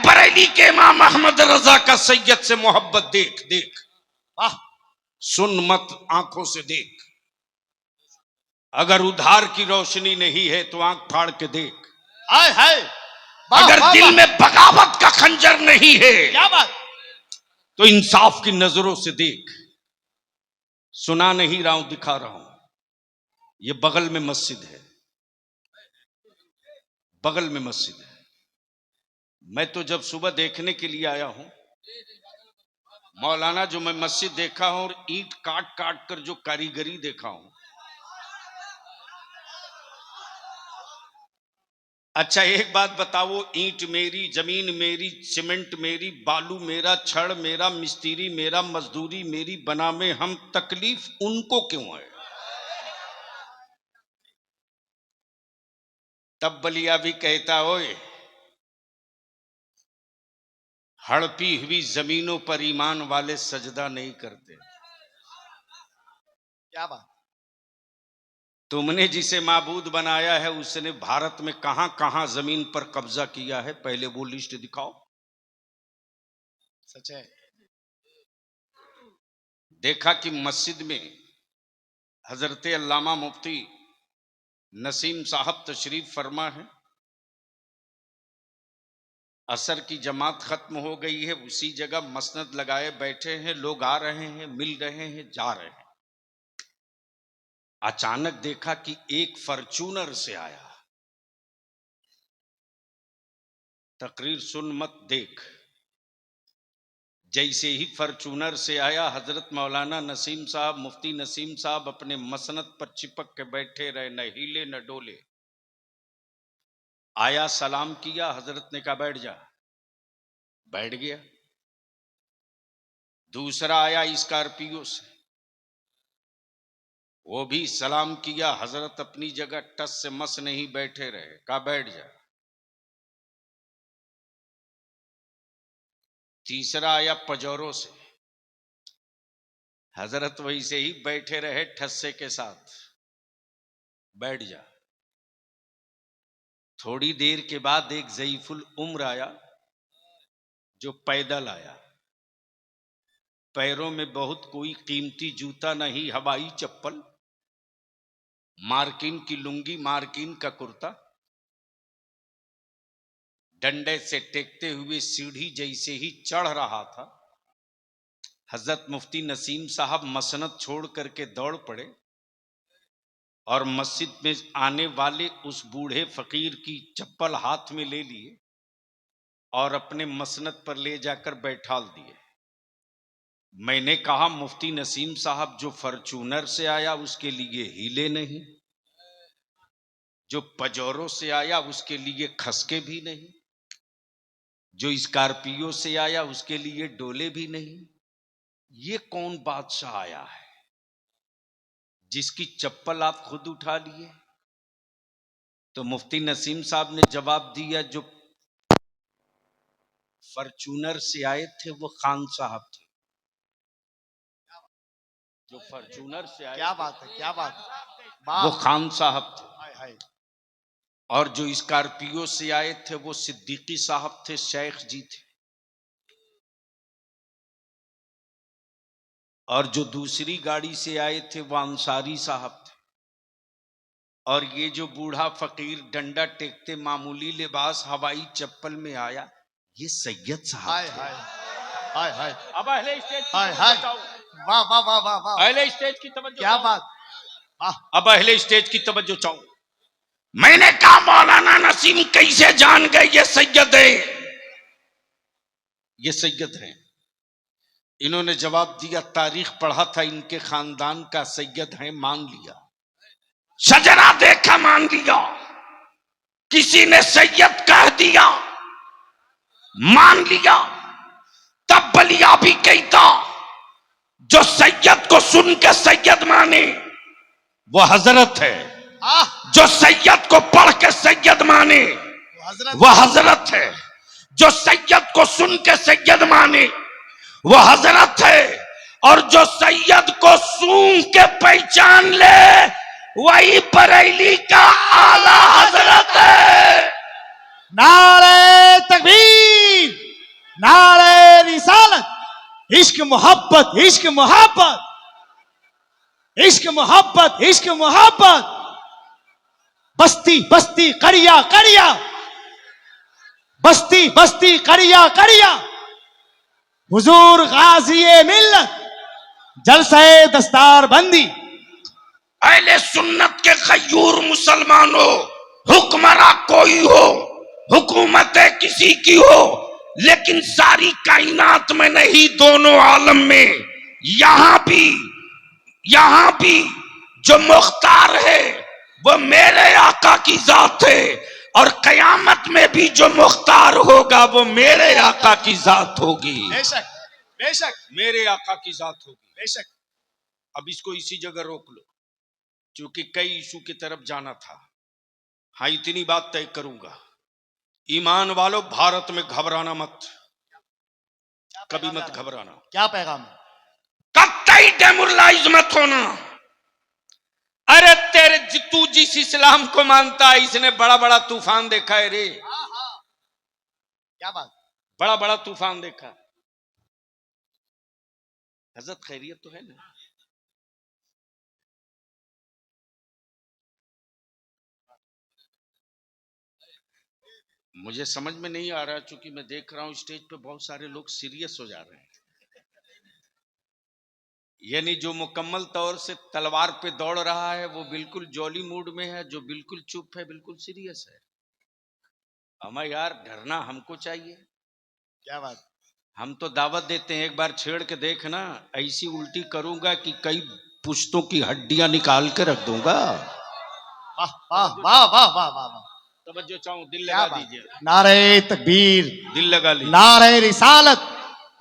बरेली के इमाम अहमद रजा का सैयद से मोहब्बत देख देख, वाह, सुन मत आंखों से देख। अगर उधार की रोशनी नहीं है तो आंख फाड़ के देख। हाय हाय, अगर दिल में बगावत का खंजर नहीं है, क्या बात, तो इंसाफ की नजरों से देख। सुना नहीं रहा हूं, दिखा रहा हूं। ये बगल में मस्जिद है, बगल में मस्जिद है। मैं तो जब सुबह देखने के लिए आया हूं मौलाना, जो मैं मस्जिद देखा हूं और ईंट काट काट कर जो कारीगरी देखा हूं। अच्छा एक बात बताओ, ईंट मेरी, जमीन मेरी, सीमेंट मेरी, बालू मेरा, छड़ मेरा, मिस्त्री मेरा, मजदूरी मेरी, बना में हम, तकलीफ उनको क्यों है? तब बलिया भी कहता, ओए हड़पी हुई जमीनों पर ईमान वाले सजदा नहीं करते। क्या बात, तुमने जिसे माबूद बनाया है उसने भारत में कहां कहां जमीन पर कब्जा किया है, पहले वो लिस्ट दिखाओ। सच है। देखा कि मस्जिद में हजरत अल्लामा मुफ्ती नसीम साहब तशरीफ फरमा है। असर की जमात खत्म हो गई है, उसी जगह मसनद लगाए बैठे हैं। लोग आ रहे हैं, मिल रहे हैं, जा रहे हैं। अचानक देखा कि एक फॉर्च्यूनर से आया। तकरीर सुन मत देख। जैसे ही फॉर्च्यूनर से आया, हजरत मौलाना नसीम साहब, मुफ्ती नसीम साहब अपने मसनद पर चिपक के बैठे रहे, न हिले न डोले। आया, सलाम किया, हजरत ने कहा बैठ जा, बैठ गया। दूसरा आया स्कॉर्पियो से, वो भी सलाम किया, हजरत अपनी जगह टस से मस नहीं बैठे रहे, कहा बैठ जा। तीसरा आया पजौरों से, हजरत वैसे ही बैठे रहे ठस्से के साथ, बैठ जा। थोड़ी देर के बाद एक ज़ईफुल उम्र आया जो पैदल आया। पैरों में बहुत कोई कीमती जूता नहीं, हवाई चप्पल, मार्किन की लुंगी, मार्किन का कुर्ता, डंडे से टेकते हुए सीढ़ी जैसे ही चढ़ रहा था, हजरत मुफ्ती नसीम साहब मसनद छोड़ करके दौड़ पड़े और मस्जिद में आने वाले उस बूढ़े फकीर की चप्पल हाथ में ले लिए और अपने मसनद पर ले जाकर बैठाल दिए। मैंने कहा मुफ्ती नसीम साहब, जो फॉर्च्यूनर से आया उसके लिए हिले नहीं, जो पजौरों से आया उसके लिए खसके भी नहीं, जो स्कॉर्पियो से आया उसके लिए डोले भी नहीं। ये कौन बादशाह आया है जिसकी चप्पल आप खुद उठा लिए? तो मुफ्ती नसीम साहब ने जवाब दिया, जो फॉर्च्यूनर से आए थे वो खान साहब थे। जो फॉर्च्यूनर से आए, क्या बात है, क्या बात है, वो खान साहब थे। हाय हाय, और जो स्कॉर्पियो से आए थे वो सिद्दीकी साहब थे, शेख जी थे। और जो दूसरी गाड़ी से आए थे वो अंसारी साहब थे। और ये जो बूढ़ा फकीर डंडा टेकते मामूली लिबास हवाई चप्पल में आया, ये सैयद साहब हाय थे। हाय, हाय हाय, अब अहले स्टेज की हाय हाय, वाह वाह वाह वाह वाह, अहले स्टेज की तवज्जो, क्या बात, वाह। अब अहले स्टेज की तवज्जो चाहूं। मैंने कहा मौलाना नसीम कैसे जान गए ये सैयद है? ये सैयद हैं। इन्होंने जवाब दिया, तारीख पढ़ा था, इनके खानदान का सैयद है, मान लिया। शजरा देखा, मान लिया। किसी ने सैयद कह दिया, मान लिया। तब बलिया भी कहता, जो सैयद को सुन के सैयद माने वो हजरत है, जो सैयद को पढ़ के सैयद माने वो हजरत है, जो सैयद को सुन के सैयद माने वो हजरत है, और जो सैयद को सूंघ के पहचान ले वही बरेली का आला हजरत है। नारे तकबीर, इश्क मोहब्बत, इश्क मोहब्बत, इश्क मोहब्बत, इश्क मोहब्बत, बस्ती बस्ती करिया करिया, बस्ती बस्ती करिया करिया, हुजूर गाज़ी मिल्लत, जलसे दस्तार बंदी। अहले सुन्नत के गयूर मुसलमानों, हुक्मरा कोई हो, हुकूमत किसी की हो, लेकिन सारी कायनात में नहीं, दोनों आलम में। यहां भी जो मुख्तार है वो मेरे आका की जात है, और कयामत में भी जो मुख्तार होगा वो मेरे आका की जात होगी। बेशक बेशक मेरे आका की जात होगी। बेशक। अब इसको इसी जगह रोक लो, क्योंकि कई इशू की तरफ जाना था। हाँ, इतनी बात तय करूंगा, ईमान वालों, भारत में घबराना मत, कभी मत घबराना। क्या पैगाम? कतई डेमोरलाइज मत होना। अरे तेरे तू जिस इस्लाम को मानता है, इसने बड़ा बड़ा तूफान देखा है रे, क्या बात? बड़ा बड़ा तूफान देखा। हजरत खैरियत तो है ना? मुझे समझ में नहीं आ रहा, चूंकि मैं देख रहा हूं स्टेज पे बहुत सारे लोग सीरियस हो जा रहे हैं। यानी जो मुकम्मल तौर से तलवार पे दौड़ रहा है वो बिल्कुल जॉली मूड में है, जो बिल्कुल चुप है बिल्कुल सीरियस है। हमें यार डरना हमको चाहिए। क्या बात? हम तो दावत देते हैं, एक बार छेड़ के देखना, ऐसी उल्टी करूंगा कि कई पुश्तों की हड्डियां निकाल के रख दूंगा। वाह वाह वाह वाह वाह वाह। तवज्जो चाहूं, दिल लगा दीजिए, नारे तकबीर, दिल लगा लीजिए। नारे रिसालत,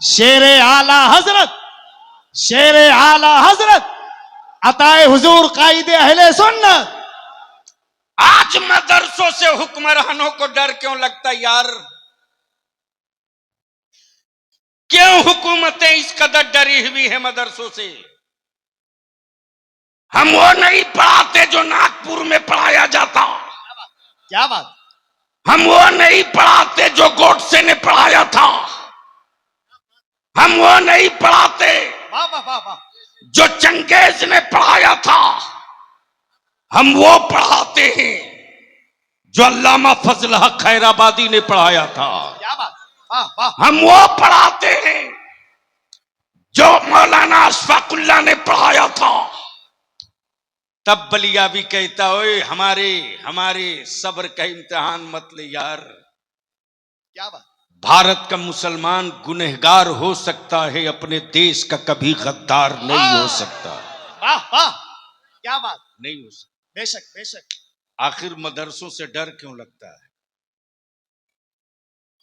शेरे आला हजरत, शेरे आला हजरत, अताए हुजूर कायदे अहले सुन्नत। आज मदरसों से हुक्मरानों को डर क्यों लगता है यार? क्यों हुकूमतें इस कदर डरी हुई है मदरसों से? हम वो नहीं पढ़ाते जो नागपुर में पढ़ाया जाता, क्या बात? हम वो नहीं पढ़ाते जो गोडसे ने पढ़ाया था, हम वो नहीं पढ़ाते वाह वाह वाह वाह। जो चंगेज ने पढ़ाया था, हम वो पढ़ाते हैं जो अल्लामा फजल हक खैराबादी ने पढ़ाया था। क्या बात? वाह वाह। हम वो पढ़ाते हैं जो मौलाना अशफाकुल्ला ने पढ़ाया था। तब बलिया भी कहता, ओए हमारे सब्र का इम्तिहान मत ले यार। क्या बात? भारत का मुसलमान गुनहगार हो सकता है, अपने देश का कभी गद्दार नहीं हो सकता। वाह वाह। क्या बात? नहीं हो सकता। बेशक बेशक। आखिर मदरसों से डर क्यों लगता है?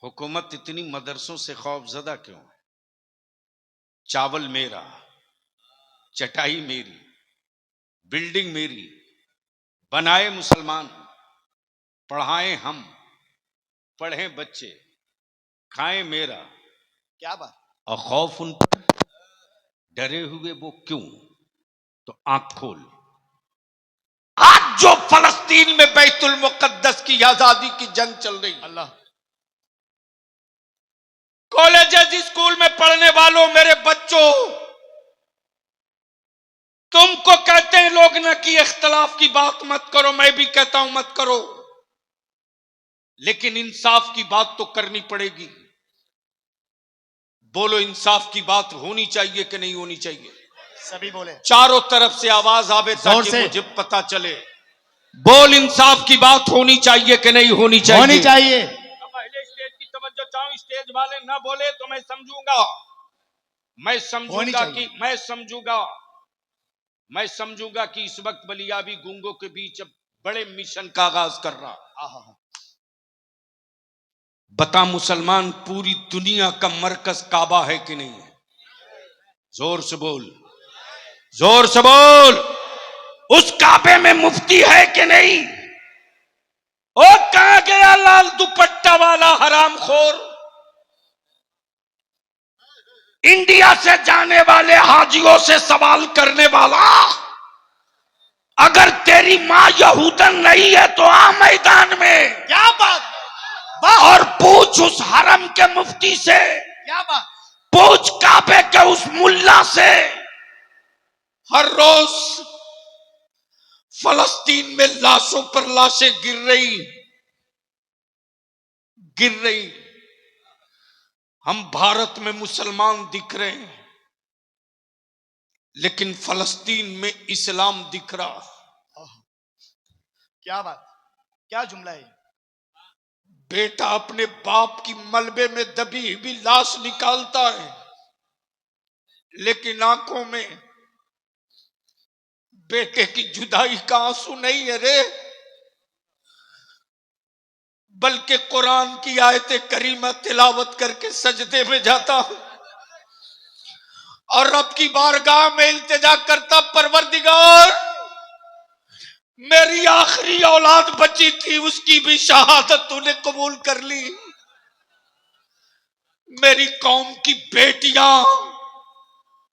हुकूमत इतनी मदरसों से खौफजदा क्यों है? चावल मेरा, चटाई मेरी, बिल्डिंग मेरी, बनाए मुसलमान, पढ़ाएं हम, पढ़ें बच्चे, खाएं मेरा। क्या बात? और खौफ उन पर, डरे हुए वो क्यों? तो आंख खोल। आज जो फलस्तीन में बैतुल मुकद्दस की आजादी की जंग चल रही है, अल्लाह, कॉलेजेस स्कूल में पढ़ने वालों, मेरे बच्चों, तुमको कहते हैं लोग ना कि इख्तलाफ की बात मत करो, मैं भी कहता हूं मत करो, लेकिन इंसाफ की बात तो करनी पड़ेगी। बोलो, इंसाफ की बात होनी चाहिए कि नहीं होनी चाहिए? सभी बोले। चारों तरफ से आवाज आवे जोर ताकि से। मुझे पता चले। बोल, इंसाफ की बात होनी चाहिए कि नहीं होनी चाहिए? होनी चाहिए। पहले स्टेज की तवज्जो चाहूं, स्टेज वाले ना बोले तो मैं समझूंगा, मैं समझूंगा कि इस वक्त बलियाबी गूंगों के बीच अब बड़े मिशन का आगाज कर रहा। बता मुसलमान, पूरी दुनिया का मरकज काबा है कि नहीं है? जोर से बोल, जोर से बोल। उस काबे में मुफ्ती है कि नहीं? ओ, कहां गया लाल दुपट्टा वाला हरामखोर? इंडिया से जाने वाले हाजियों से सवाल करने वाला, अगर तेरी मां यहूदन नहीं है तो आ मैदान में। क्या बात? और पूछ उस हरम के मुफ्ती से, क्या बात? पूछ काबे के उस मुल्ला से, हर रोज फलस्तीन में लाशों पर लाशें गिर रही। हम भारत में मुसलमान दिख रहे हैं, लेकिन फलस्तीन में इस्लाम दिख रहा। क्या बात, क्या जुमला है? बेटा अपने बाप की मलबे में दबी हुई लाश निकालता है, लेकिन आंखों में बेटे की जुदाई का आंसू नहीं है रे, बल्कि कुरान की आयत करीमा तिलावत करके सजदे में जाता हूं और रब की बारगाह में इल्तिजा करता, परवरदिगार मेरी आखिरी औलाद बची थी, उसकी भी शहादत तूने कबूल कर ली। मेरी कौम की बेटियां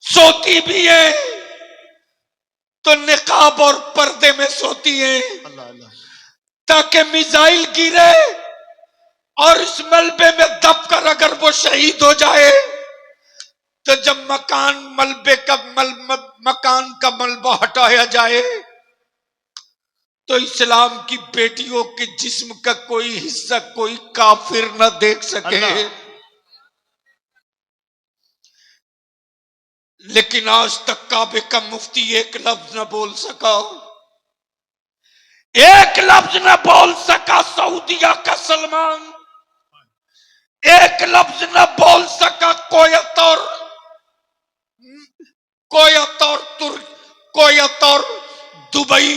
सोती भी हैं तो निकाब और पर्दे में सोती हैं, अल्लाह अल्लाह। ताकि मिसाइल गिरे और इस मलबे में दबकर अगर वो शहीद हो जाए तो जब मकान का मलबा हटाया जाए तो इस्लाम की बेटियों के जिस्म का कोई हिस्सा कोई काफिर न देख सके। लेकिन आज तक काबे का मुफ्ती एक लफ्ज न बोल सका, एक लफ्ज न बोल सका सऊदिया का सलमान, एक लफ्ज न बोल सका कोयत और दुबई।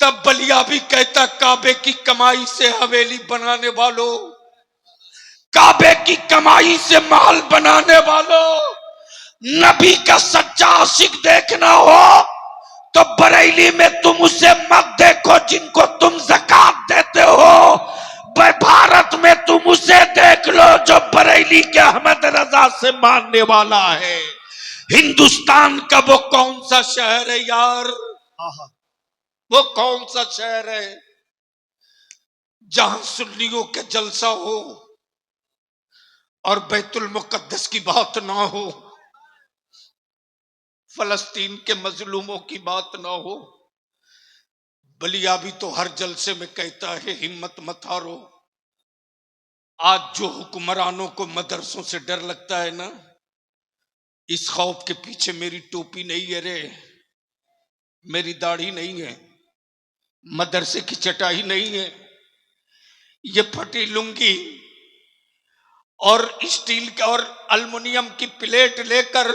तब बलिया भी कहता, काबे की कमाई से हवेली बनाने वालों, काबे की कमाई से महल बनाने वालों, नबी का सच्चा आशिक देखना हो तो बरेली में तुम उसे मत देखो जिनको तुम ज़कात देते हो, भारत में तुम उसे देख लो जो बरेली के अहमद रजा से मानने वाला है। हिंदुस्तान का वो कौन सा शहर है यार, वो कौन सा शहर है जहां सुन्नियों के जलसा हो और बैतुल मुकद्दस की बात ना हो, फलस्तीन के मजलूमों की बात ना हो। बलिया भी तो हर जलसे में कहता है हिम्मत मत हारो। आज जो हुक्मरानों को मदरसों से डर लगता है ना, इस खौफ के पीछे मेरी टोपी नहीं है रे, मेरी दाढ़ी नहीं है, मदरसे की चटाई नहीं है, ये फटी लुंगी और स्टील का और अल्युमिनियम की प्लेट लेकर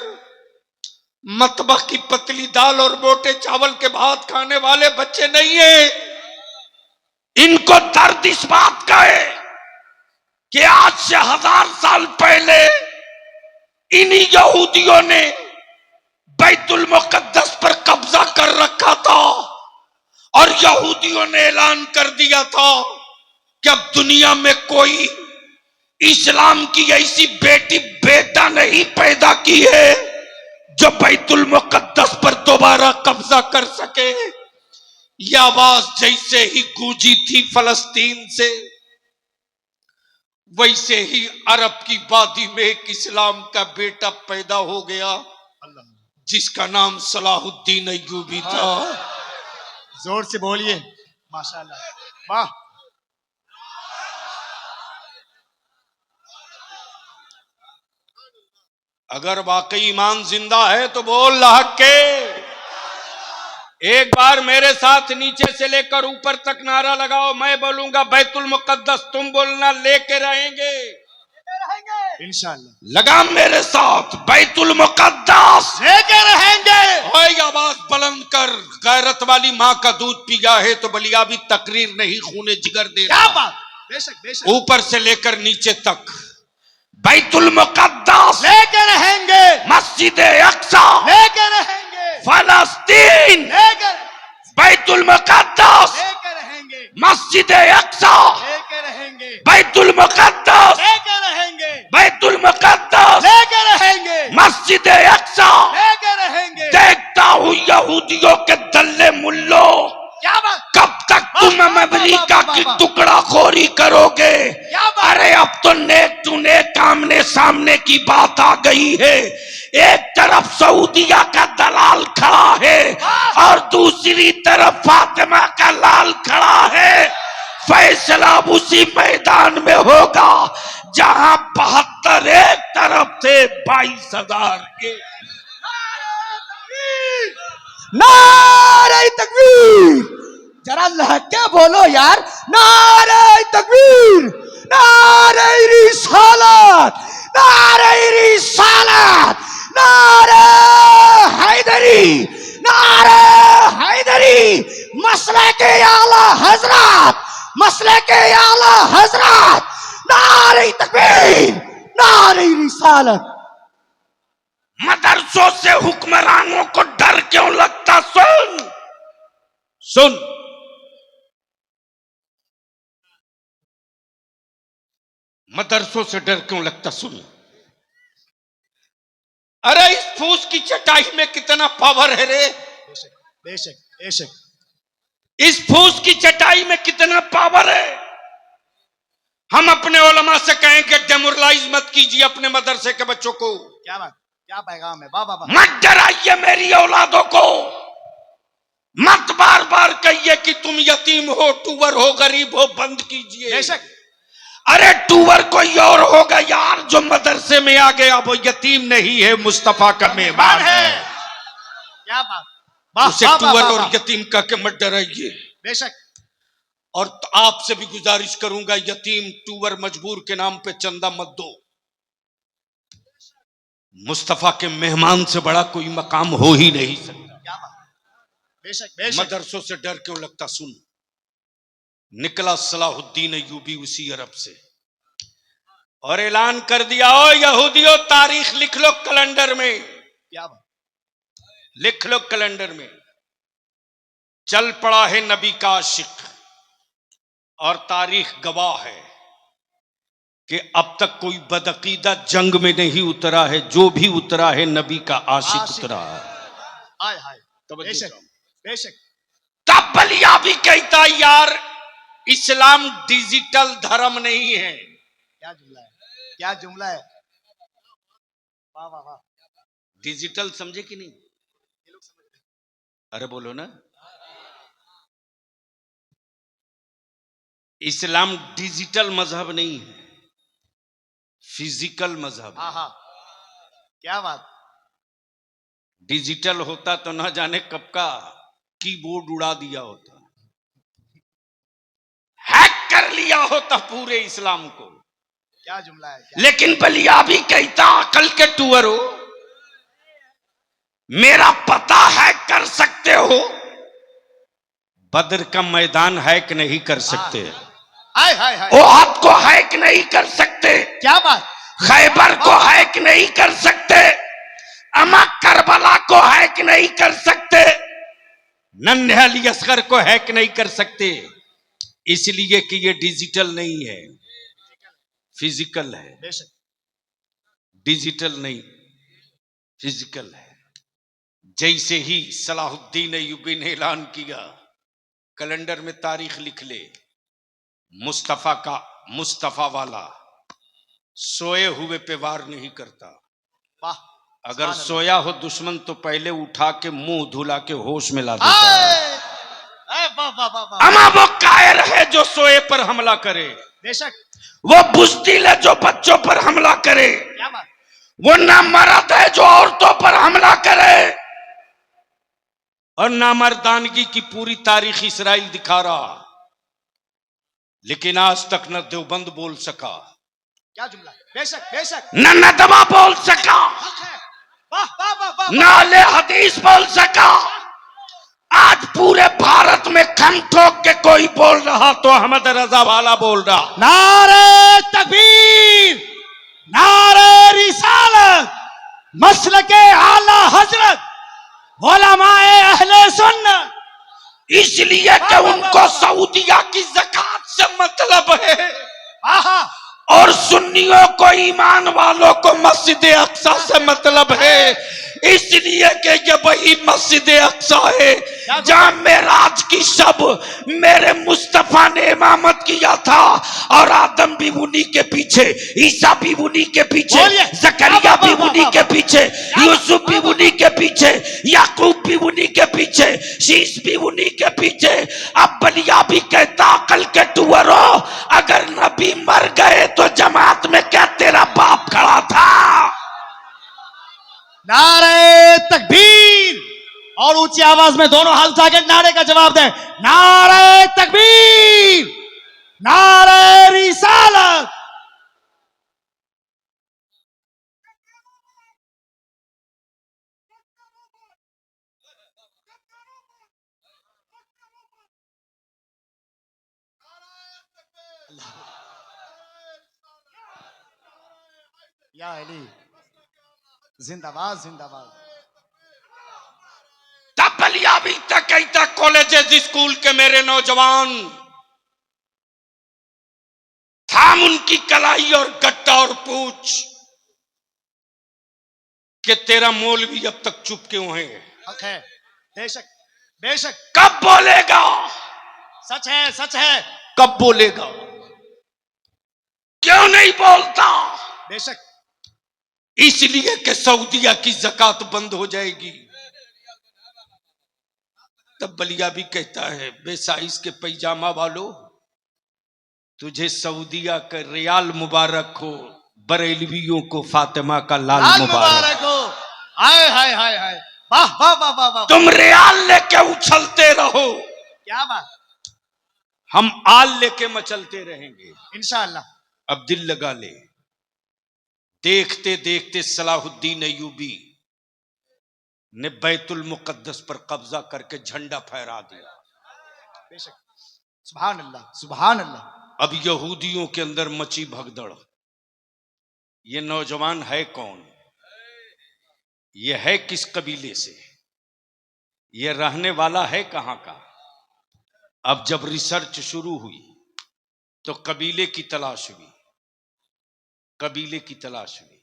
मतबख की पतली दाल और मोटे चावल के भात खाने वाले बच्चे नहीं है। इनको दर्द इस बात का है कि आज से 1000 साल पहले इन्हीं यहूदियों ने बैतुल मुकद्दस पर कब्जा कर रखा था और यहूदियों ने ऐलान कर दिया था कि अब दुनिया में कोई इस्लाम की ऐसी बेटा नहीं पैदा की है जो बैतुल मुकद्दस पर दोबारा कब्जा कर सके। यह आवाज जैसे ही गूंजी थी फलस्तीन से, वैसे ही अरब की वादी में एक इस्लाम का बेटा पैदा हो गया जिसका नाम सलाहुद्दीन अय्यूबी था। जोर से बोलिए माशाल्लाह, वाह। अगर वाकई ईमान जिंदा है तो बोल हक के। एक बार मेरे साथ नीचे से लेकर ऊपर तक नारा लगाओ, मैं बोलूंगा बैतुल मुकद्दस, तुम बोलना लेके रहेंगे इंशाल्लाह। लगाम मेरे साथ, बैतुल मुकद्दस लेके रहेंगे। ओए आवाज बुलंद कर, गैरत वाली माँ का दूध पिया है तो बलिया भी तकरीर नहीं, खूने जिगर दे क्या रहा। बात, बेशक बेशक। ऊपर से लेकर नीचे तक बैतुल मुकद्दस लेके रहेंगे, मस्जिद अक्सा लेके रहेंगे, फलस्तीन लेके बैतुल मुकद्दस लेके रहेंगे, मस्जिद अक्सा लेके रहेंगे, बैतुल मुकद्दस लेके रहेंगे, बैतुल मुकद्दस लेके रहेंगे, मस्जिद अक्सा लेके रहेंगे। देखता हूँ यहूदियों के दल्ले मुल्लो, क्या बात, कब तक तुम अमेरिका की टुकड़ा खोरी करोगे। क्या बात। अरे अब तो नेक टुने आमने सामने की बात आ गई है। एक तरफ सऊदिया का दलाल खड़ा है और दूसरी तरफ फातिमा का लाल खड़ा है। फैसला उसी मैदान में होगा जहां 72 एक तरफ थे, 22,000 एक। नारे तकबीर, जरा लहके बोलो यार। नारे तकबीर, नारे रिसालत, नारे रिसालत, नारे हैदरी, नारे हैदरी, मसले के आला हजरत, मसले के आला हजरत, नारे तकबीर, नारे रिसालत। मदरसों से हुक्मरानों को डर क्यों लगता? सुन सुन, मदरसों से डर क्यों लगता? सुन, अरे इस फूस की चटाई में कितना पावर है रे। बेशक बेशक बेशक, इस फूस की चटाई में कितना पावर है। हम अपने उलमा से कहें कि डेमोरलाइज मत कीजिए अपने मदरसे के बच्चों को। क्या बात, क्या पैगाम है? वाह वाह वाह। मत डराइए मेरी औलादों को, मत बार बार कहिए कि तुम यतीम हो, टूवर हो, गरीब हो, बंद कीजिए। बेशक, अरे टूवर कोई और होगा यार जो मदरसे में आ गया, वो यतीम नहीं है, मुस्तफा का मेहमान है। क्या बात, वाह उसे वाह, टूवर वाह, और वाह। यतीम कह के मत डराइए। बेशक, और आपसे भी गुजारिश करूंगा, यतीम टूवर मजबूर के नाम पे चंदा मत दो। मुस्तफा के मेहमान से बड़ा कोई मकाम हो ही नहीं सकता। क्या बात, बेशक बेशक। मदरसों से डर क्यों लगता? सुन, निकला सलाहुद्दीन अय्यूबी उसी अरब से और ऐलान कर दिया, ओ यहूदियों, तारीख लिख लो कैलेंडर में, क्या बात, लिख लो कैलेंडर में। चल पड़ा है नबी का आशिक और तारीख गवाह है कि अब तक कोई बदअकीदा जंग में नहीं उतरा है। जो भी उतरा है नबी का आशिक उतरा है। हाय हाय, बेशक बेशक। तब बलिया भी कहता, यार इस्लाम डिजिटल धर्म नहीं है। क्या जुमला है, क्या जुमला है। वाह वाह वाह। डिजिटल समझे कि नहीं? अरे बोलो ना। इस्लाम डिजिटल मजहब नहीं है, फिजिकल मजहब। हाँ हाँ, क्या बात। डिजिटल होता तो ना जाने कब का कीबोर्ड उड़ा दिया होता, हैक कर लिया होता पूरे इस्लाम को। क्या जुमला है, क्या। लेकिन बलिया भी कहता, अकल के टूअर हो, मेरा पता हैक कर सकते हो, बद्र का मैदान हैक नहीं कर सकते, हाय हाय हाय। ओहद को हैक नहीं कर सकते, क्या बात, खैबर को हैक नहीं कर सकते, अमा करबला को हैक नहीं कर सकते, नन्हे अली असगर को हैक नहीं कर सकते, इसलिए कि ये डिजिटल नहीं है, फिजिकल है। बेशक, डिजिटल नहीं, फिजिकल है। जैसे ही सलाहुद्दीन अय्यूबी ने ऐलान किया, कैलेंडर में तारीख लिख ले, मुस्तफा का मुस्तफा वाला सोए हुए पे वार नहीं करता। वाह। अगर सुभान सोया हो दुश्मन तो पहले उठा के मुंह धुला के होश में ला अल्लाह। देता है। हाय, हाय, वाह वाह वाह वाह। अमा वो कायर है जो सोए पर हमला करे, बेशक, वो बुज़दिल है जो बच्चों पर हमला करे, क्या बात। वो नामर्द है जो औरतों पर हमला करे, और नामर्दानगी की पूरी तारीख इस्राइल दिखा रहा, लेकिन आज तक न देवबंद बोल सका, क्या जुमला है। बेशक बेशक। न नदवा बोल सका, वाह वाह वाह वाह। न अहले हदीस बोल सका। आज पूरे भारत में खम ठोक के कोई बोल रहा तो अहमद रजा वाला बोल रहा। नारे तकबीर, नारे रिसालत, मसलके आला हजरत, उलमाए अहले सुन्नत। इसलिए कि उनको सऊदिया की ज़कात से मतलब है, आहा, और सुन्नियों को, ईमान वालों को मस्जिद अक्सा से मतलब है। इसलिए कि ये वही मस्जिद अक्सा है जहां मेराज की शब मेरे मुस्तफा ने इमामत किया था, और आदम भी उन्हीं के पीछे, ईसा भी उन्हीं के पीछे, बोलिए। जकरिया भी उन्हीं के पीछे, यूसुफ भी उन्हीं के पीछे, याकूब भी उन्हीं के पीछे, शीश भी उन्हीं के पीछे। अब बलिया भी कहता अकल के टुअरो, अगर नबी मर गए तो जमात में क्या तेरा बाप खड़ा था? नारे तकबीर, और ऊंची आवाज में दोनों हाथ उठा के नारे का जवाब दें। नारे तकबीर, नारे रिसालत। या अली, जिंदाबाद जिंदाबाद। तब बलिया भी तक कहीं तक कॉलेजेस स्कूल के मेरे नौजवान थाम उनकी कलाई और गट्टा और पूछ कि तेरा मौलवी अब तक चुप क्यों है? हक है, बेशक बेशक, कब बोलेगा? सच है सच है, कब बोलेगा? क्यों नहीं बोलता? बेशक। इसलिए कि सऊदीया की ज़कात बंद हो जाएगी। तब बलिया भी कहता है बेसाइज के पैजामा वालों, तुझे सऊदीया का रियाल मुबारक हो, बरेलवियों को फातिमा का लाल मुबारक हो। हाय हाय हाय हाय, वाह वाह वाह वाह वाह। तुम रियाल लेके उछलते रहो, क्या बात, हम आल लेके मचलते रहेंगे। इंशाअल्लाह। अब दिल लगा ले, देखते देखते सलाहुद्दीन अय्यूबी ने बैतुल मुकद्दस पर कब्जा करके झंडा फहरा दिया। बेशक, सुभान अल्लाह सुभान अल्लाह। अब यहूदियों के अंदर मची भगदड़। ये नौजवान है कौन? ये है किस कबीले से? ये रहने वाला है कहां का? अब जब रिसर्च शुरू हुई तो कबीले की तलाश हुई, कबीले की तलाश हुई।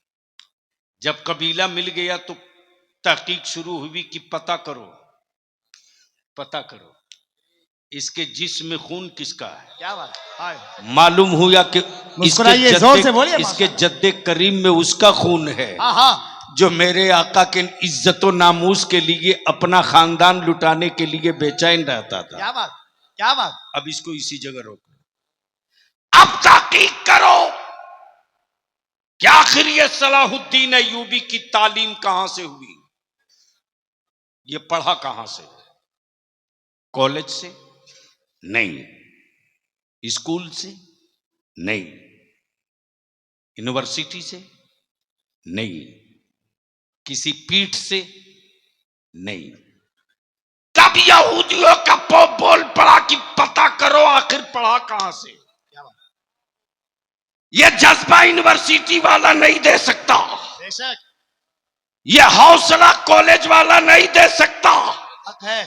जब कबीला मिल गया तो तहकीक शुरू हुई कि पता करो, पता करो इसके जिस्म में खून किसका है। क्या बात, हाय। मालूम हुआ कि मुस्कुराइए, जोर से बोलिए। इसके जद्दे करीम में उसका खून है हाँ हाँ, जो मेरे आका के इज्जत और नामूस के लिए अपना खानदान लुटाने के लिए बेचैन रहता था। क्या बात क्या बात। अब इसको इसी जगह रोको, अब तहकीक करो कि आखिर ये सलाहुद्दीन अय्यूबी की तालीम कहां से हुई, ये पढ़ा कहां से? कॉलेज से नहीं, स्कूल से नहीं, यूनिवर्सिटी से नहीं, किसी पीठ से नहीं। तब यहूदियों का बोल पड़ा कि पता करो आखिर पढ़ा कहां से। क्या बात, यह जज्बा यूनिवर्सिटी वाला नहीं दे सकता, बेशक, यह हौसला कॉलेज वाला नहीं दे सकता, हक है।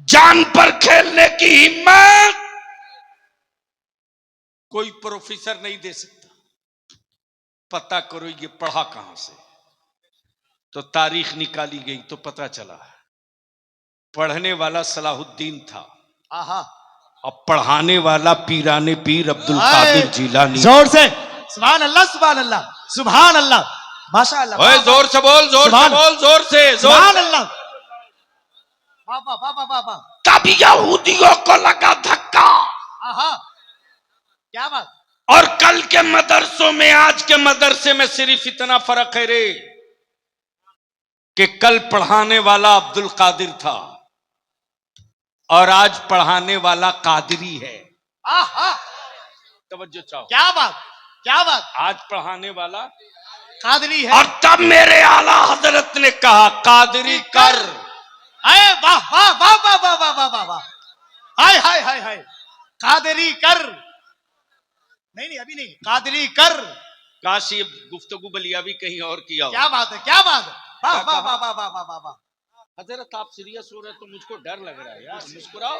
जान पर खेलने की हिम्मत कोई प्रोफेसर नहीं दे सकता। पता करो ये पढ़ा कहां से। तो तारीख निकाली गई तो पता चला पढ़ने वाला सलाहुद्दीन था, आहा, और पढ़ाने वाला पीराने पीर अब्दुल कादिर जिलानी। जोर से सुभान अल्लाह सुभान अल्लाह सुभान अल्लाह, माशाअल्लाह। ओए जोर से बोल, जोर से बोल, जोर से, जोर सुभान से। अल्लाह, वाह वाह वाह वाह वाह वाह। तब यहूदियों को लगा धक्का, आहा, क्या बात। और कल के मदरसों में आज के मदरसे में सिर्फ इतना फर्क है रे कि कल पढ़ाने वाला अब्दुल कादिर था और आज पढ़ाने वाला कादरी है। आहा, तवज्जो चाहो, क्या बात क्या बात। आज पढ़ाने वाला कादरी है। और तब मेरे आला हजरत ने कहा कादरी कर। अरे वाह वाह वाह वाह वाह वाह वाह वाह वाह, हाय हाय हाय हाय, कादरी कर। नहीं नहीं अभी नहीं, कादरी कर। काश ये गुफ्तगू बलिया भी कहीं और किया हो। क्या बात है क्या बात है, वाह क्या वाह कहा? वाह वाह वाह वाह वाह वाह। हजरत आप सीरियस हो रहे तो मुझको डर लग रहा है यार, मुस्कुराओ।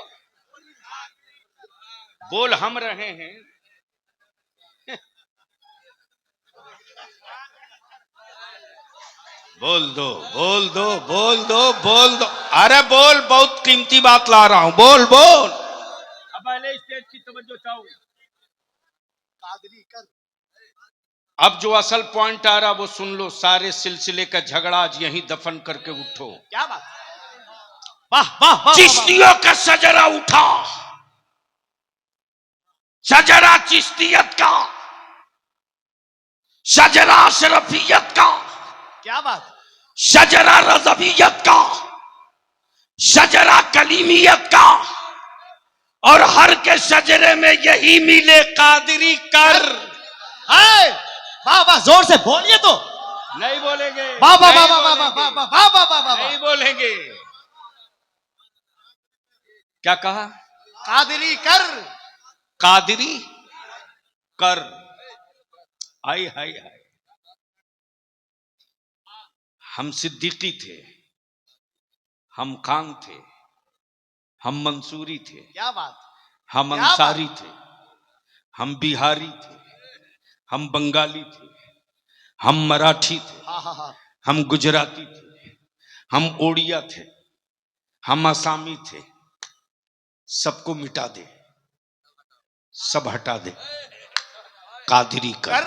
बोल हम रहे हैं बोल दो बोल दो बोल दो बोल दो, अरे बोल, बहुत कीमती बात ला रहा हूं, बोल बोल। अब पहले स्टेज की तवज्जो चाहूं। कादरी कर। अब जो असल पॉइंट आ रहा वो सुन लो, सारे सिलसिले का झगड़ा आज यहीं दफन करके उठो। क्या बात। वाह वाह वाह, वाह चिश्तियों का शजरा उठा, शजरा चिश्तियत का, शजरा अशरफियत का, क्या बात। शजरा रज़वियत का, शजरा कलीमियत का, और हर के शजरे में यही मिले कादरी कर। हाय वाह वाह, जोर से बोलिए तो। नहीं बोलेंगे, वाह वाह वाह नहीं वाह वाह वाह बोलेंगे, वाह वाह वाह वाह, नहीं बोलेंगे। क्या कहा? कादरी कर। कादरी कर। हाय हाय हाय। हम सिद्दीकी थे, हम खान थे, हम मंसूरी थे, क्या बात। हम क्या अंसारी थे, हम बिहारी थे, हम बंगाली थे, हम मराठी थे, हाँ हाँ हाँ। हम गुजराती थे, हम ओडिया थे, हम आसामी थे। सबको मिटा दे, सब हटा दे, कादरी कर।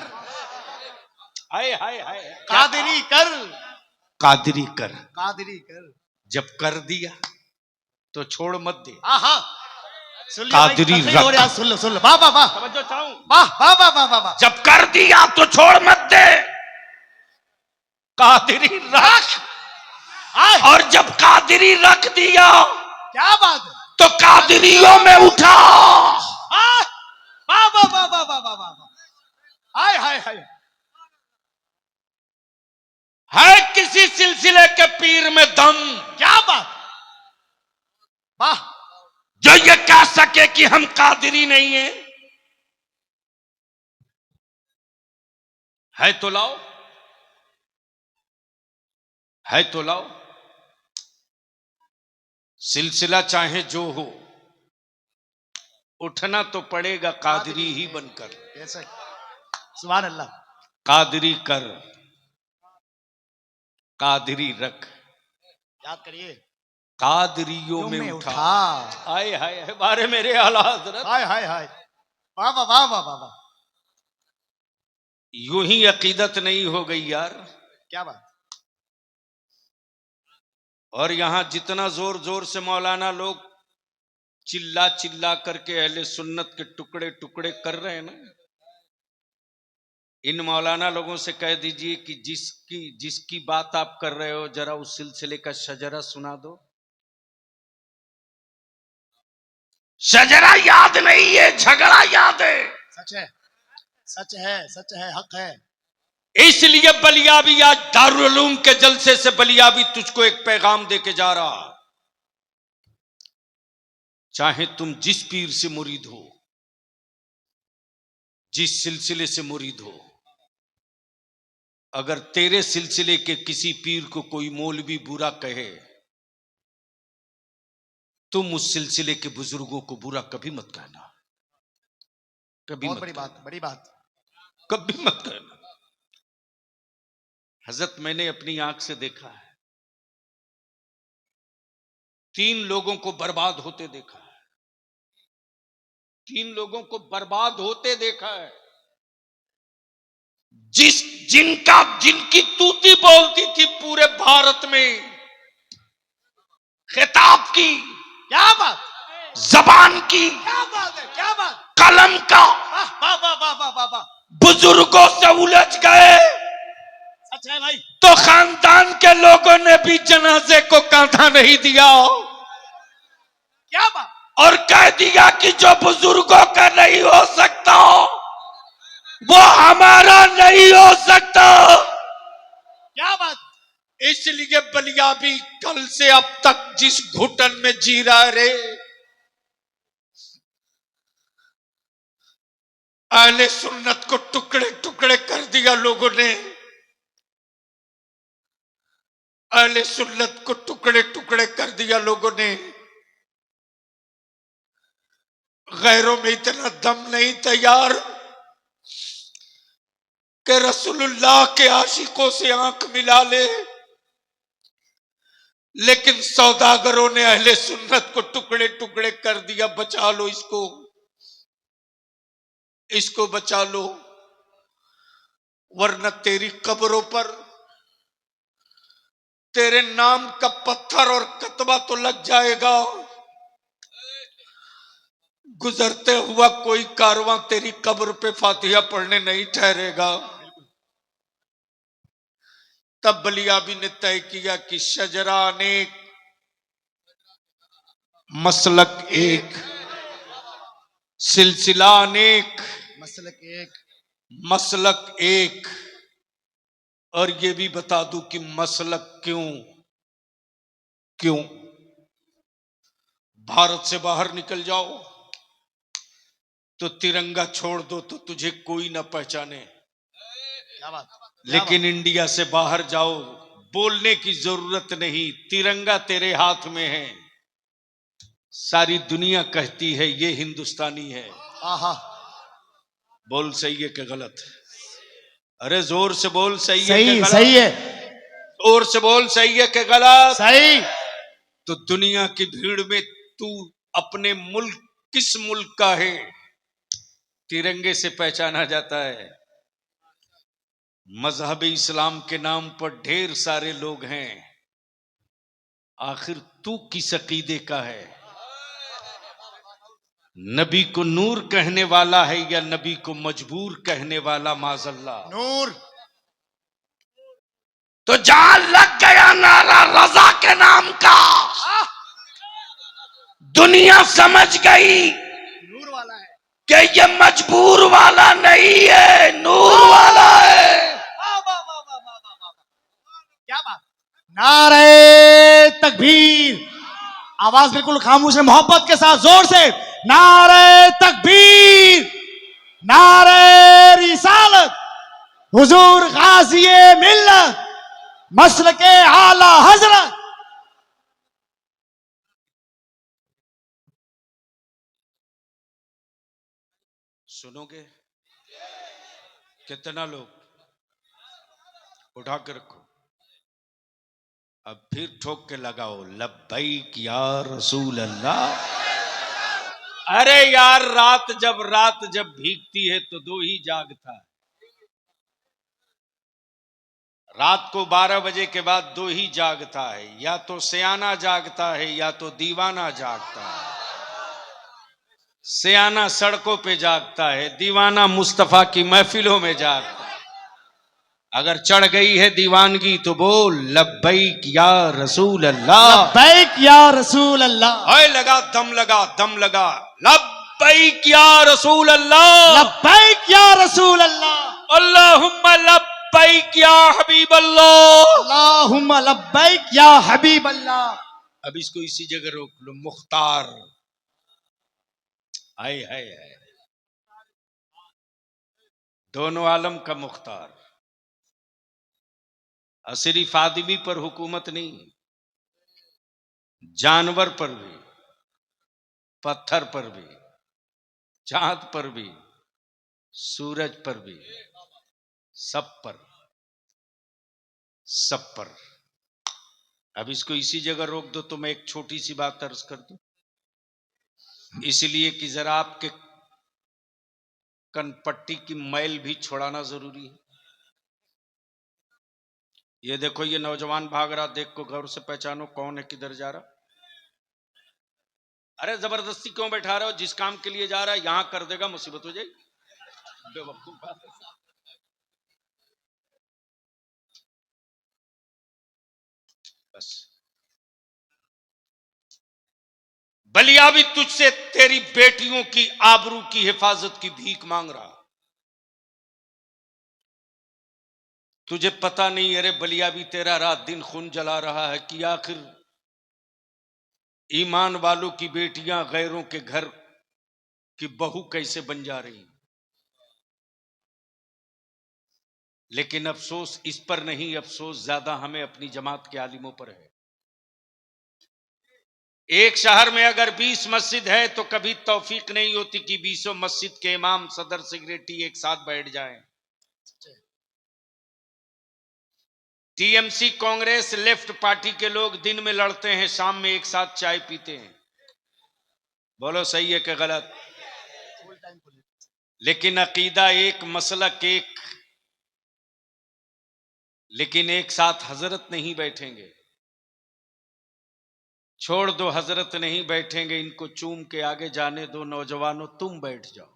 हाय हाय हाय। कादरी कर। कादरी कर। कादरी कर। जब कर दिया तो छोड़ मत दे। हाँ हाँ, सुन लिया कादरी भाई, तकलीफ हो रही है, सुन लो सुन लो। वाह वाह वाह, तवज्जो चाहूं। वाह वाह वाह वाह वाह वाह। जब कर दिया तो छोड़ मत दे, कादरी रख। हाय, और जब कादरी रख दिया क्या बात है। तो कादरियों में उठा। हाँ, वाह वाह वाह वाह वाह वाह वाह वाह। हाय हाय हाय। है किसी सिलसिले के पीर में दम क्या बात। वाह। जो ये कह सके कि हम कादरी नहीं है तो लाओ, है तो लाओ। सिलसिला चाहे जो हो, उठना तो पड़ेगा कादरी ही बनकर। ऐसा। सुभान अल्लाह। कादरी कर, कादरी रख, याद करिए। कादरियों में उठा। हाय हाय हाय, बारे मेरे आला हजरत। हाय हाय हाय। वाह वाह वाह वाह वाह वाह। यूं ही अकीदत नहीं हो गई यार। क्या बात। और यहां जितना जोर जोर से मौलाना लोग चिल्ला चिल्ला करके अहले सुन्नत के टुकड़े टुकड़े कर रहे हैं ना, इन मौलाना लोगों से कह दीजिए कि जिसकी बात आप कर रहे हो जरा उस सिलसिले का शजरा सुना दो। शजरा याद नहीं है, झगड़ा याद है। सच है, सच है, सच है, हक है। इसलिए बलियाबी आज दारुल उलूम के जलसे से बलियाबी तुझको एक पैगाम देके जा रहा। चाहे तुम जिस पीर से मुरीद हो, जिस सिलसिले से मुरीद हो, अगर तेरे सिलसिले के किसी पीर को कोई मौलवी बुरा कहे, तुम उस सिलसिले के बुजुर्गों को बुरा कभी मत कहना, कभी बहुत मत बड़ी कहना, बात, बड़ी बात। कभी मत कहना। हजरत मैंने अपनी आंख से देखा है, 3 लोगों को बर्बाद होते देखा है, 3 लोगों को बर्बाद होते देखा है। जिनकी तूती बोलती थी पूरे भारत में, खिताब की, क्या बात। जबान की, क्या बात है, क्या बात। कलम का, वाह वाह वाह वाह वाह वाह वाह। बुजुर्गों से उलझ गए सच है भाई। तो खानदान के लोगों ने भी जनाजे को कांधा नहीं दिया क्या बात। और कह दिया कि जो बुजुर्गों का नहीं हो सकता वो हमारा नहीं हो सकता। क्या बात। इसलिए बलियाबी कल से अब तक जिस घुटन में जी रहा रे, अहले सुन्नत को टुकड़े टुकड़े कर दिया लोगों ने, अहले सुन्नत को टुकड़े टुकड़े कर दिया लोगों ने। गैरों में इतना दम नहीं तैयार कि रसूलुल्लाह के आशिकों से आंख मिला ले। लेकिन सौदागरों ने अहले सुन्नत को टुकड़े टुकड़े कर दिया। बचा लो इसको, इसको बचा लो, वरना तेरी कब्रों पर तेरे नाम का पत्थर और कतबा तो लग जाएगा। गुजरते हुआ कोई कारवां तेरी कब्र पे फातिहा पढ़ने नहीं ठहरेगा। तब बलियाबी ने तय किया कि शजरा अनेक, मसलक एक, सिलसिला अनेक, मसलक एक, मसलक एक। और ये भी बता दूं कि मसलक क्यों? क्यों? भारत से बाहर निकल जाओ तो तिरंगा छोड़ दो तो तुझे कोई ना पहचाने, क्या बात, लेकिन इंडिया से बाहर जाओ, बोलने की जरूरत नहीं, तिरंगा तेरे हाथ में है, सारी दुनिया कहती है ये हिंदुस्तानी है। आहा, बोल सही है कि गलत? अरे जोर से बोल, सही है कि सही गलत? सही है, जोर से बोल, सही है कि गलत? सही। तो दुनिया की भीड़ में तू अपने मुल्क, किस मुल्क का है, तिरंगे से पहचाना जाता है। मजहब इस्लाम के नाम पर ढेर सारे लोग हैं, आखिर तू किस अकीदे का है? नबी को नूर कहने वाला है या नबी को मजबूर कहने वाला? माजल्ला। नूर। तो जहां लग गया नारा रजा के नाम का, दुनिया समझ गई नूर वाला है। कि ये मजबूर वाला नहीं है, नूर वाला है। वाह वाह वाह वाह वाह वाह वाह, क्या बात। नारे तकबीर, आवाज बिल्कुल खामोश है, मोहब्बत के साथ जोर से नारे तकबीर, नारे रिसालत, हुजूर गाज़िए मिल्लत, मसलके आला हजरत। सुनोगे? कितना लोग? उठा के रखो, अब फिर ठोक के लगाओ, लब्बैक या रसूल अल्लाह। अरे यार, रात जब भीगती है तो दो ही जागता है। रात को 12 बजे के बाद दो ही जागता है, या तो सियाना जागता है या तो दीवाना जागता है। सियाना सड़कों पे जागता है, दीवाना मुस्तफा की महफिलों में जागता है। अगर चढ़ गई है दीवानगी तो बोल लब्बैक या रसूल अल्लाह। लब्बैक या रसूल अल्लाह, हाय लगा, दम लगा, दम लगा, लब्बैक या रसूल अल्लाह, लब्बैक या रसूल अल्लाह, अल्लाहुम्मा लब्बैक या हबीब अल्लाह, अल्लाहुम्मा लब्बैक या हबीब अल्लाह। अब इसको इसी जगह रोक लो, मुख्तार। हाय हाय हाय, दोनों आलम का मुख्तार। सिर्फ आदमी पर हुकूमत नहीं, जानवर पर भी, पत्थर पर भी, चांद पर भी, सूरज पर भी, सब पर, सब पर। अब इसको इसी जगह रोक दो तो मैं एक छोटी सी बात अर्ज कर दूं, इसलिए कि जरा आपके कनपट्टी की मैल भी छुड़ाना जरूरी है। ये देखो, ये नौजवान भाग रहा, देख को गौर से पहचानो कौन है, किधर जा रहा। अरे जबरदस्ती क्यों बैठा रहे हो? जिस काम के लिए जा रहा है यहां कर देगा, मुसीबत हो जाएगी। बेवकूफ बात है। बस बलिया भी तुझसे तेरी बेटियों की आबरू की हिफाजत की भीख मांग रहा। तुझे पता नहीं? अरे बलिया भी तेरा रात दिन खून जला रहा है कि आखिर ईमान वालों की बेटियां गैरों के घर की बहू कैसे बन जा रही। लेकिन अफसोस इस पर नहीं, अफसोस ज्यादा हमें अपनी जमात के आलिमों पर है। एक शहर में अगर 20 मस्जिद है तो कभी तौफीक नहीं होती कि 20 मस्जिद के इमाम, सदर, सेक्रेटरी एक साथ बैठ जाएं। टीएमसी कांग्रेस लेफ्ट पार्टी के लोग दिन में लड़ते हैं, शाम में एक साथ चाय पीते हैं। बोलो सही है कि गलत? लेकिन अकीदा एक, मसलक एक, लेकिन एक साथ हजरत नहीं बैठेंगे। छोड़ दो हजरत नहीं बैठेंगे, इनको चूम के आगे जाने दो। नौजवानों तुम बैठ जाओ।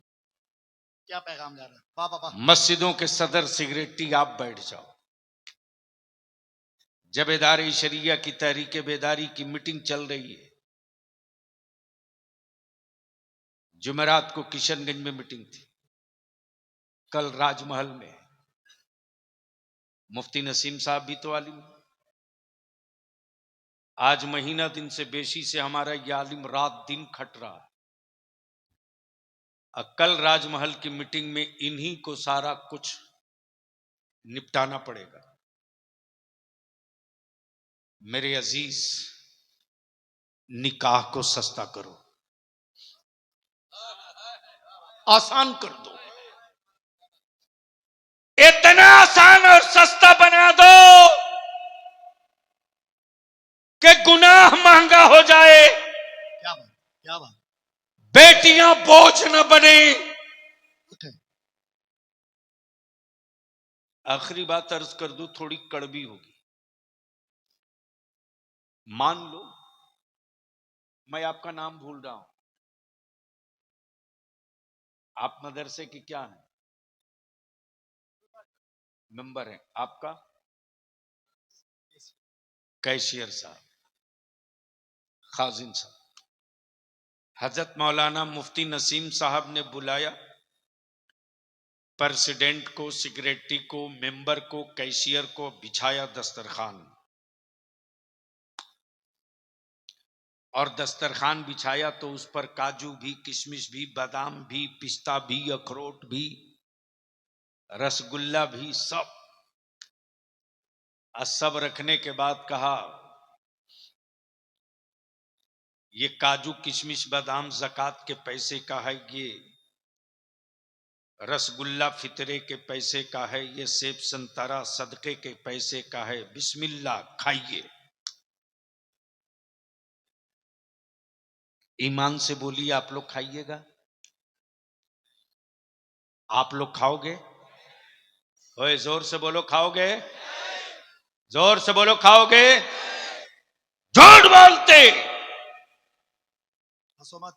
क्या पैगाम जा रहा है? वाह वाह वाह। मस्जिदों के सदर सिगरेटी आप बैठ जाओ। जबेदारी शरिया की तहरीक बेदारी की मीटिंग चल रही है। जुमेरात को किशनगंज में मीटिंग थी, कल राजमहल में। मुफ्ती नसीम साहब भी तो आलिम, आज महीना दिन से बेशी से हमारा यह आलिम रात दिन खट रहा है। कल राजमहल की मीटिंग में इन्हीं को सारा कुछ निपटाना पड़ेगा। मेरे अजीज, निकाह को सस्ता करो, आसान कर दो। इतना आसान और सस्ता बना दो कि गुनाह महंगा हो जाए, क्या बात, क्या बात। बेटियां बोझ न बने। आखिरी बात अर्ज कर दूं, थोड़ी कड़वी होगी। मान लो मैं आपका नाम भूल रहा हूं, आप मदरसे की क्या है? मेंबर है। आपका? कैशियर साहब, खाजिन साहब। हजरत मौलाना मुफ्ती नसीम साहब ने बुलाया प्रेसिडेंट को, सेक्रेटरी को, मेंबर को, कैशियर को, बिछाया दस्तरखान। और दस्तरखान बिछाया तो उस पर काजू भी, किशमिश भी, बादाम भी, पिस्ता भी, अखरोट भी, रसगुल्ला भी, सब रखने के बाद कहा, ये काजू किशमिश बादाम ज़कात के पैसे का है, ये रसगुल्ला फितरे के पैसे का है, ये सेब संतरा सदके के पैसे का है, बिस्मिल्लाह खाइए। ईमान से बोलिए, आप लोग खाइएगा? आप लोग खाओगे? ओए जोर से बोलो, खाओगे? जोर से बोलो, खाओगे? झूठ बोलते, हंसो मत।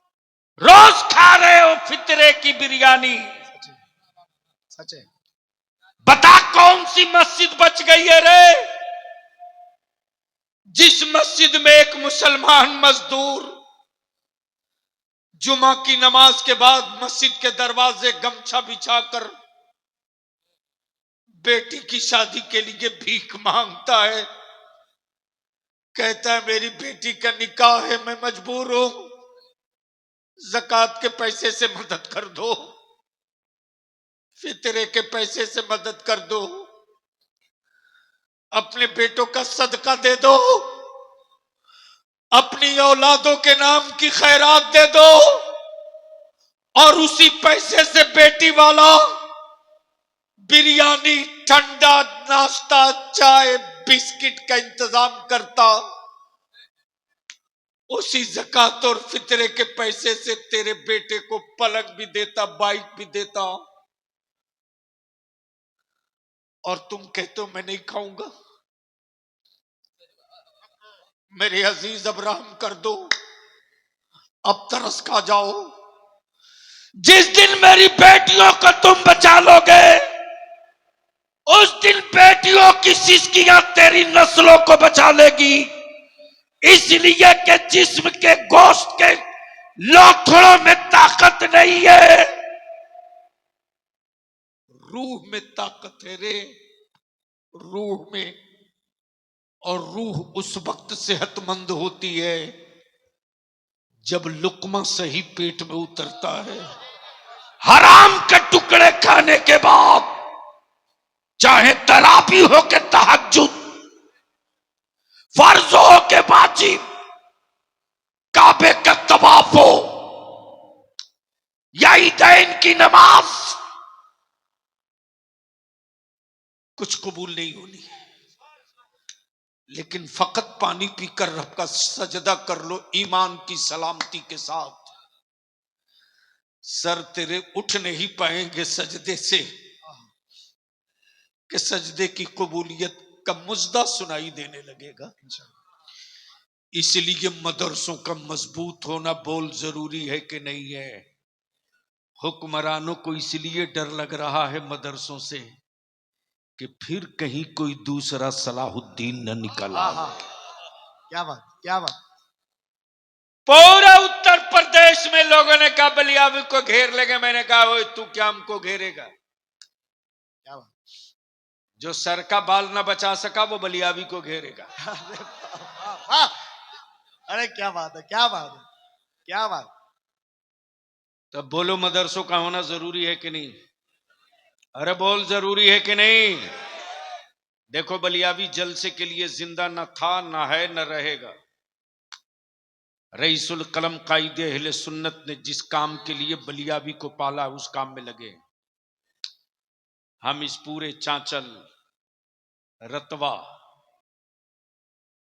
रोज खा रहे हो फितरे की बिरयानी। सच है। बता कौन सी मस्जिद बच गई है रे, जिस मस्जिद में एक मुसलमान मजदूर जुमा की नमाज के बाद मस्जिद के दरवाजे गमछा बिछाकर बेटी की शादी के लिए भीख मांगता है, कहता है मेरी बेटी का निकाह है, मैं मजबूर हूं, ज़कात के पैसे से मदद कर दो, फितरे के पैसे से मदद कर दो, अपने बेटों का सदका दे दो, अपनी औलादों के नाम की खैरात दे दो, और उसी पैसे से बेटी वाला बिरयानी, ठंडा नाश्ता, चाय, बिस्किट का इंतजाम करता। उसी ज़कात और फितरे के पैसे से तेरे बेटे को पलंग भी देता, बाइक भी देता, और तुम कहते हो मैं नहीं खाऊंगा। मेरे अजीज, अब रहम कर दो, अब तरस खा जाओ। जिस दिन मेरी बेटियों को तुम बचा लोगे, उस दिन बेटियों की सिसकियां तेरी नस्लों को बचा लेगी। इसलिए कि जिस्म के गोश्त के लोथड़ों में ताकत नहीं है, रूह में ताकत है रे, रूह में। और रूह उस वक्त सेहतमंद होती है जब लुकमा सही पेट में उतरता है। हराम के टुकड़े खाने के बाद, चाहे तराबी हो के तहज्जुद, फर्ज हो के वाजिब, काबे का तवाफ हो या ईदैन की नमाज, कुछ कबूल नहीं होनी। लेकिन फकत पानी पीकर रब का सजदा कर लो ईमान की सलामती के साथ। सर तेरे उठ नहीं पाएंगे सजदे से कि सजदे की कबूलियत का मुजदा सुनाई देने लगेगा। इसलिए मदरसों का मजबूत होना बोल जरूरी है कि नहीं है। हुक्मरानों को इसलिए डर लग रहा है मदरसों से कि फिर कहीं कोई दूसरा सलाहुद्दीन न निकल आए। क्या बात, क्या बात। पूरा उत्तर प्रदेश में लोगों ने कहा बलियावी को घेर लेंगे। मैंने कहा ओए तू क्या हमको घेरेगा? क्या बात। जो सर का बाल ना बचा सका वो बलियावी को घेरेगा। अरे क्या बात है, क्या बात है, क्या बात। तब बोलो मदरसों का होना जरूरी है कि नहीं? अरे बोल जरूरी है कि नहीं? देखो बलियावी जलसे के लिए जिंदा न था, न है, न रहेगा। रईसुल कलम कायदे अहले सुन्नत ने जिस काम के लिए बलियावी को पाला उस काम में लगे। हम इस पूरे चांचल, रतवा,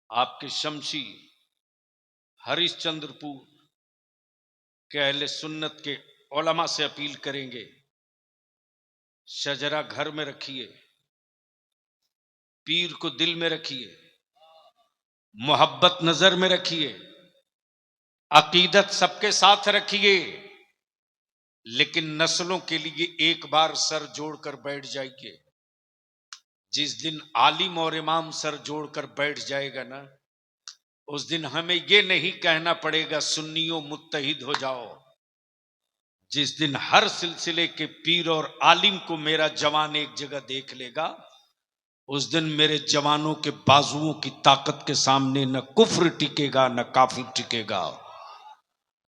आपके शमशी, हरिश्चंद्रपुर के अहले सुन्नत के उलमा से अपील करेंगे, शजरा घर में रखिए, पीर को दिल में रखिए, मोहब्बत नजर में रखिए, अकीदत सबके साथ रखिए, लेकिन नस्लों के लिए एक बार सर जोड़कर बैठ जाइए। जिस दिन आलिम और इमाम सर जोड़कर बैठ जाएगा ना, उस दिन हमें यह नहीं कहना पड़ेगा सुन्नियों मुत्तहिद हो जाओ। जिस दिन हर सिलसिले के पीर और आलिम को मेरा जवान एक जगह देख लेगा, उस दिन मेरे जवानों के बाजुओं की ताकत के सामने न कुफ्र टिकेगा न काफिर टिकेगा।